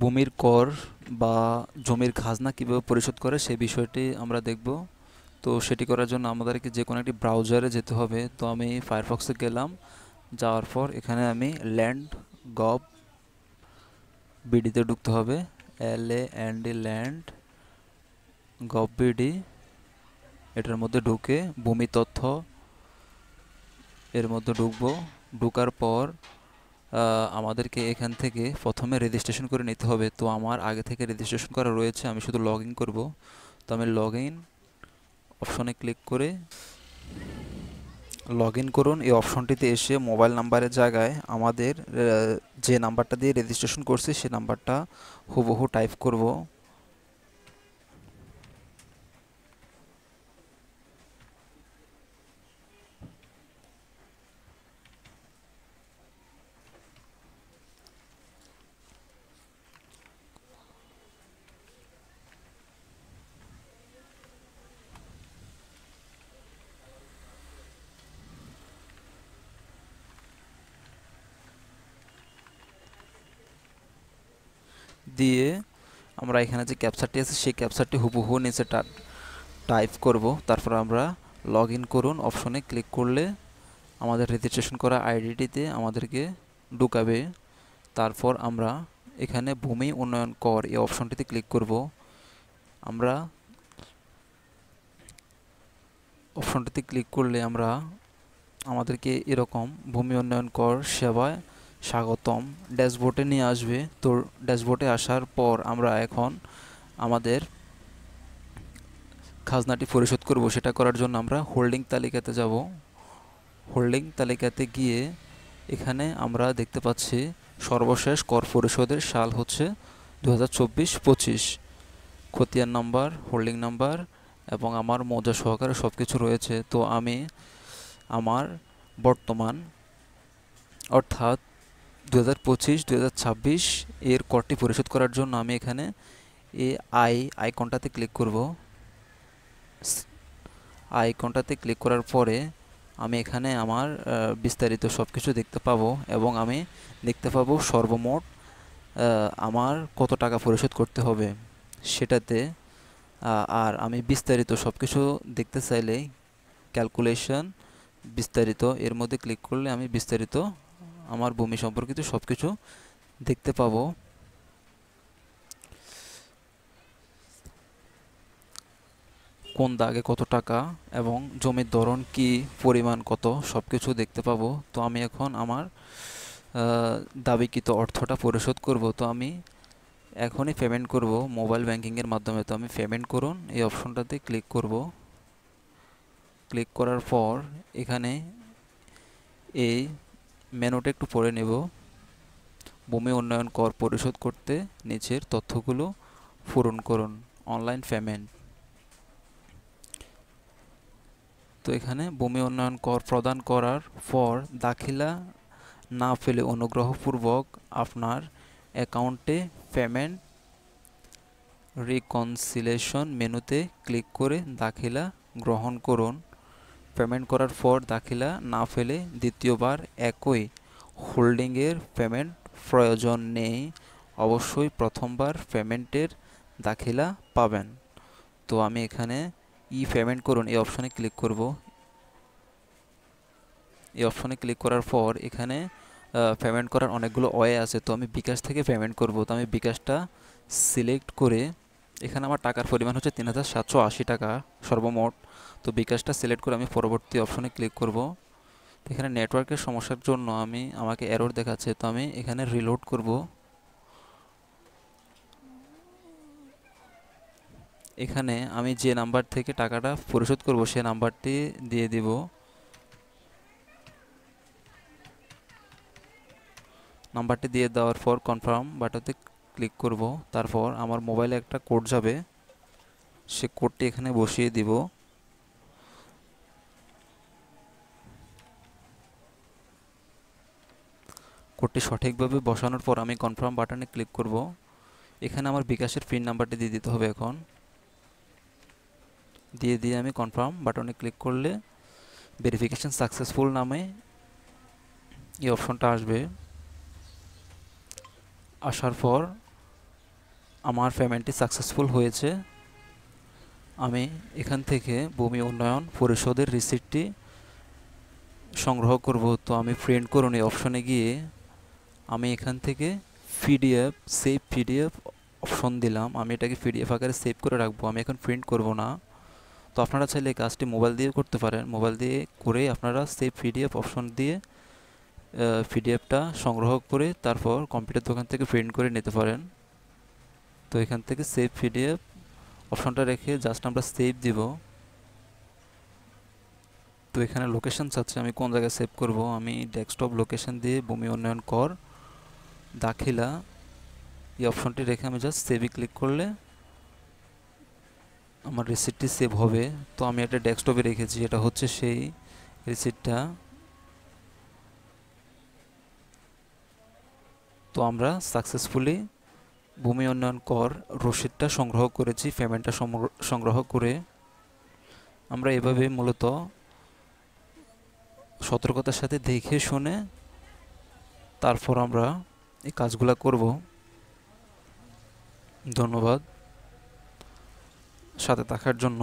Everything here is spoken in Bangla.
ভূমির কর বা জমির খাজনা কিভাবে পরিশোধ করে সেই বিষয়টি আমরা দেখব। তো সেটি করার জন্য আমাদেরকে যে কোনো একটি ব্রাউজারে যেতে হবে। তো আমি ফায়ারফক্সে গেলাম, যাওয়ার পর এখানে আমি ল্যান্ড গভ বিডিতে ঢুকতে হবে। LAND ল্যান্ড গভ বিডি, এটার মধ্যে ঢুকে ভূমি তথ্য এর মধ্যে ঢুকবো। ঢুকার পর আমাদেরকে এখান থেকে প্রথমে রেজিস্ট্রেশন করে নিতে হবে। তো আমার আগে থেকে রেজিস্ট্রেশন করা রয়েছে, আমি শুধু লগ ইন করবো। তো আমি লগ ইন অপশনে ক্লিক করে লগ ইন করুন। এই অপশনটিতে এসে মোবাইল নাম্বারের জায়গায় আমাদের যে নাম্বারটা দিয়ে রেজিস্ট্রেশন করছি সে নাম্বারটা হুবহু টাইপ করব। দিয়ে আমরা এখানে যে ক্যাপচারটি আছে সেই ক্যাপচারটি হুবহু নিচে টাইপ করব। তারপর আমরা লগ ইন করুন অপশনে ক্লিক করলে আমাদের রেজিস্ট্রেশন করা আইডিটিতে আমাদেরকে ঢুকাবে। তারপর আমরা এখানে ভূমি উন্নয়ন কর এই অপশনটিতে ক্লিক করব। আমরা অপশনটিতে ক্লিক করলে আমাদেরকে এরকম ভূমি উন্নয়ন কর সেবায় স্বাগতম ড্যাশবোর্ডে নিয়ে আসবে। তো ড্যাশবোর্ডে আসার পর আমরা এখন আমাদের খাজনাটি পরিশোধ করব। সেটা করার জন্য আমরা হোল্ডিং তালিকাতে যাব। হোল্ডিং তালিকাতে গিয়ে এখানে আমরা দেখতে পাচ্ছি সর্বশেষ কর পরিশোধের সাল হচ্ছে 2024-25। খতিয়ান নাম্বার, হোল্ডিং নাম্বার এবং আমার মৌজা সহকারে সব কিছু রয়েছে। তো আমি আমার বর্তমান অর্থাৎ 2025-2026 এর করটি পরিশোধ করার জন্য আমি এখানে আইকনটাতে ক্লিক করব। আইকনটাতে ক্লিক করার পরে আমি এখানে আমার বিস্তারিত সব কিছু দেখতে পাবো এবং আমি দেখতে পাবো সর্বমোট আমার কত টাকা পরিশোধ করতে হবে সেটাতে। আর আমি বিস্তারিত সব কিছু দেখতে চাইলে ক্যালকুলেশন বিস্তারিত এর মধ্যে ক্লিক করলে আমি বিস্তারিত আমার ভূমি সম্পর্কিত সব কিছু দেখতে পাবো। কোন দাগে কত টাকা এবং জমির ধরন কি, পরিমাণ কত, সব কিছু দেখতে পাবো। তো আমি এখন আমার দাবিকৃত অর্থটা পরিশোধ করব। তো আমি এখনই পেমেন্ট করব মোবাইল ব্যাংকিংয়ের মাধ্যমে। তো আমি পেমেন্ট করুন এই অপশনটাতে ক্লিক করব। ক্লিক করার পর এখানে এই মেনুটা একটু পড়ে নেব। ভূমি উন্নয়ন কর পরিশোধ করতে নিচের তথ্যগুলো পূরণ করুন। Online payment. তো এখানে ভূমি উন্নয়ন কর প্রদান করার পর দাখিলা না পেলে অনুগ্রহপূর্বক আপনার অ্যাকাউন্টে পেমেন্ট রিকনসিলেশন মেনুতে ক্লিক করে দাখিলা গ্রহণ করুন। পেমেন্ট করার পর দাখিলা না পেলে দ্বিতীয়বার একই হোল্ডিংয়ের পেমেন্ট প্রয়োজন নেই। অবশ্যই প্রথমবার পেমেন্টের দাখিলা পাবেন। তো আমি এখানে পেমেন্ট করুন এই অপশনে ক্লিক করব। এই অপশনে ক্লিক করার পর এখানে পেমেন্ট করার অনেকগুলো ওয়ে আছে। তো আমি বিকাশ থেকে পেমেন্ট করব। তো আমি বিকাশটা সিলেক্ট করে এখানে আমার টাকার পরিমাণ হচ্ছে 3780 টাকা সর্বমোট। তো বিকাশটা সিলেক্ট করে আমি পরবর্তী অপশনে ক্লিক করব। এখানে নেটওয়ার্কের সমস্যার জন্য আমাকে এরর দেখাচ্ছে। তো আমি এখানে রিলোড করব। এখানে আমি যে নাম্বার থেকে টাকাটা পরিশোধ করব সে নাম্বারটি দিয়ে দিব। নাম্বারটি দিয়ে দেওয়ার পর কনফার্ম বাটনতে ক্লিক করব। তারপর আমার মোবাইলে একটা কোড যাবে, সে কোডটি এখানে বসিয়ে দিব। কোডটি সঠিকভাবে বসানোর পর আমি কনফার্ম বাটনে ক্লিক করব। এখানে আমার বিকাশের পিন নাম্বারটি দিয়ে দিতে হবে। এখন দিয়ে আমি কনফার্ম বাটনে ক্লিক করলে ভেরিফিকেশন সাকসেসফুল নামে এই অপশনটা আসবে। আসার পর আমার পেমেন্টটি সাকসেসফুল হয়েছে। আমি এখান থেকে ভূমি উন্নয়ন পরিষদের রিসিপ্টটি সংগ্রহ করব। তো আমি প্রিন্ট করুন এই অপশনে গিয়ে আমি এখান থেকে পিডিএফ সেভ পিডিএফ অপশন দিলাম। আমি এটাকে পিডিএফ আকারে সেভ করে রাখবো, আমি এখন প্রিন্ট করব না। তো আপনারা চাইলে এই কাজটি মোবাইল দিয়ে করতে পারেন। মোবাইল দিয়ে করে আপনারা সেভ পিডিএফ অপশন দিয়ে পিডিএফটা সংগ্রহ করে তারপর কম্পিউটার দোকান থেকে প্রিন্ট করে নিতে পারেন। তো এখান থেকে সেভ পিডিএফ অপশনটা রেখে জাস্ট আমরা সেভ দিব। তো এখানে লোকেশন চাচ্ছে আমি কোন জায়গায় সেভ করব। আমি ডেস্কটপ লোকেশন দিয়ে ভূমি উন্নয়ন কর দাখিলা এই অপশনটি রেখে আমি জাস্ট সেভে ক্লিক করলে আমার রিসিপ্টটি সেভ হবে। তো আমি এটা ডেস্কটপে রেখেছি, এটা হচ্ছে সেই রিসিপ্টটা। তো আমরা সাকসেসফুলি ভূমি উন্নয়ন কর রসিদটা সংগ্রহ করেছি। পেমেন্টটা সংগ্রহ করে আমরা এভাবে মূলত সতর্কতার সাথে দেখে শুনে তারপর আমরা এই কাজগুলো করব। ধন্যবাদ সাথে থাকার জন্য।